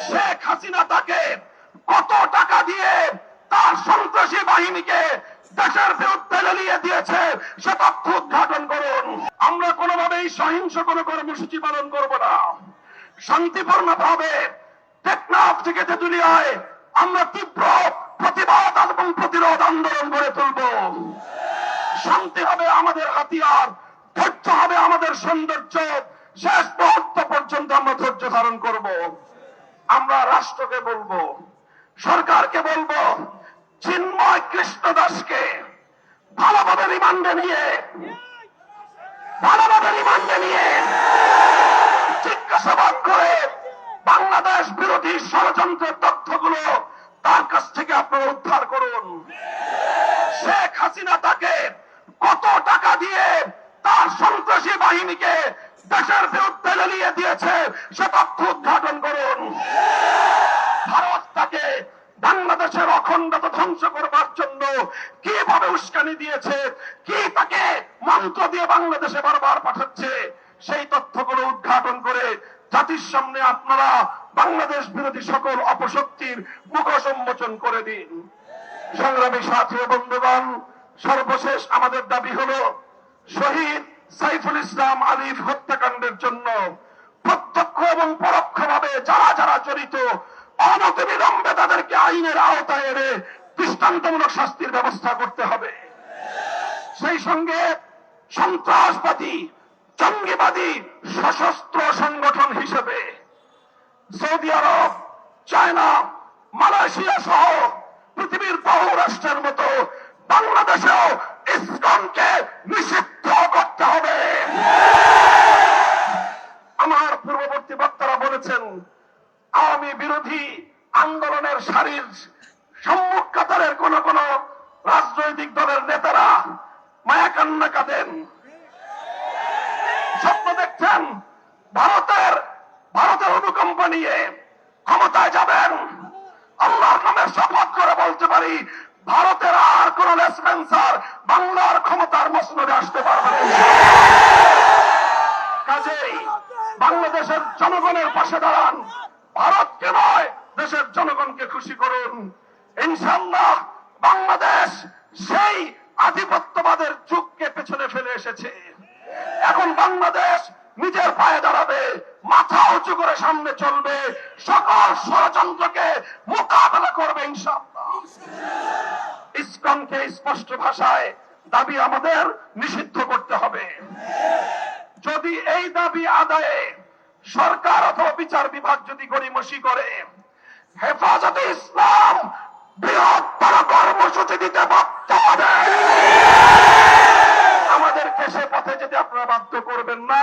শেখ হাসিনা তাকে কত টাকা দিয়ে তার সন্ত্রাসী বাহিনীকে দেশের বিরুদ্ধে লেলিয়ে দিয়েছে সে তথ্য উদ্ঘাটন করুন। আমরা কোনোভাবেই সহিংস কোনো কর্মসূচি পালন করব না। শান্তিপূর্ণ ভাবে টেকনাফ থেকে তেঁতুলিয়ায় আমরা তীব্র প্রতিবাদ এবং প্রতিরোধ আন্দোলন গড়ে তুলব। শান্তি হবে আমাদের হাতিয়ার, ধৈর্য হবে আমাদের সৌন্দর্য। শেষ মুহূর্ত পর্যন্ত আমরা ধৈর্য ধারণ করব। আমরা রাষ্ট্রকে বলবো, সরকারকে বলবো, চিন্ময় কৃষ্ণ দাসকে ভালোভাবে রিমান্ডে নিয়ে জিজ্ঞাসাবাদ করে বাংলাদেশ বিরোধী ষড়যন্ত্রের তথ্যগুলো তার কাছ থেকে আপনারা উদ্ধার করুন। শেখ হাসিনা তাকে কত টাকা দিয়ে তার সন্ত্রাসী বাহিনীকে দেশের বিরুদ্ধে লেলিয়ে দিয়েছে সে তথ্য উদ্ঘাটন করুন। ভারত তাকে বাংলাদেশের অখণ্ডতা ধ্বংস করবার জন্য কিভাবে উস্কানি দিয়েছে, কি তাকে মন্ত্র দিয়ে বাংলাদেশে বারবার পাঠাচ্ছে, সেই তথ্যগুলো উদ্ঘাটন করে জাতির সামনে আপনারা বাংলাদেশ বিরোধী সকল অপশক্তির মুখ উন্মোচন করে দিন। সংগ্রামী সাথী ও বন্ধুগণ, সর্বশেষ আমাদের দাবি হলো শহীদ সাইফুল ইসলাম আলিফ হত্যাকাণ্ডের জন্য প্রত্যক্ষ এবং পরোক্ষভাবে যারা যারা জড়িত অনতিবিলম্বে তাদেরকে আইনের আওতায় এনে দৃষ্টান্তমূলক শাস্তির ব্যবস্থা করতে হবে। সেই সঙ্গে সন্ত্রাসবাদী জঙ্গিবাদী সশস্ত্র সংগঠন হিসেবে সৌদি আরব, চায়না, মালয়েশিয়া সহ পৃথিবীর বহু রাষ্ট্রের মতো বাংলাদেশেও ইসকনকে নিষিদ্ধ করতে হবে। আমার পূর্ববর্তী বক্তারা বলেছেন আওয়ামী বিরোধী আন্দোলনের সারির সম্মুখ কাতারের কোন কোন রাজনৈতিক দলের নেতারা মায়া কান্না কাঁদেন, স্বপ্ন দেখছেন ভারতের অনুকম্প নিয়ে ক্ষমতায় যাবেন। আল্লাহর নামে শপথ করে বলতে পারি ভারতের আর কোন লেসপেন্সার বাংলার ক্ষমতার মসনদে আসতে পারবে না। কাজেই বাংলাদেশের জনগণের পাশে দাঁড়ান, ভারতকে নয় দেশের জনগণকে খুশি করুন। ইনশাআল্লাহ বাংলাদেশ সেই আধিপত্যবাদের যুগকে পেছনে ফেলে এসেছে। এখন বাংলাদেশ নিজের পায়ে দাঁড়াবে, মাথা উঁচু করে সামনে চলবে, সকল ষড়যন্ত্রকে মোকাবেলা করবে ইনশাআল্লাহ। ইসকনকে স্পষ্ট ভাষায় দাবি আমাদের নিষিদ্ধ করতে হবে। যদি এই দাবি আদায়ে সরকার অথবা বিচার বিভাগ যদি গড়িমসি করে, হেফাজতে ইসলাম বৃহত্তর কর্মসূচি দিতে বাধ্য হবে। আমাদেরকে সে পথে যেতে আপনারা বাধ্য করবেন না।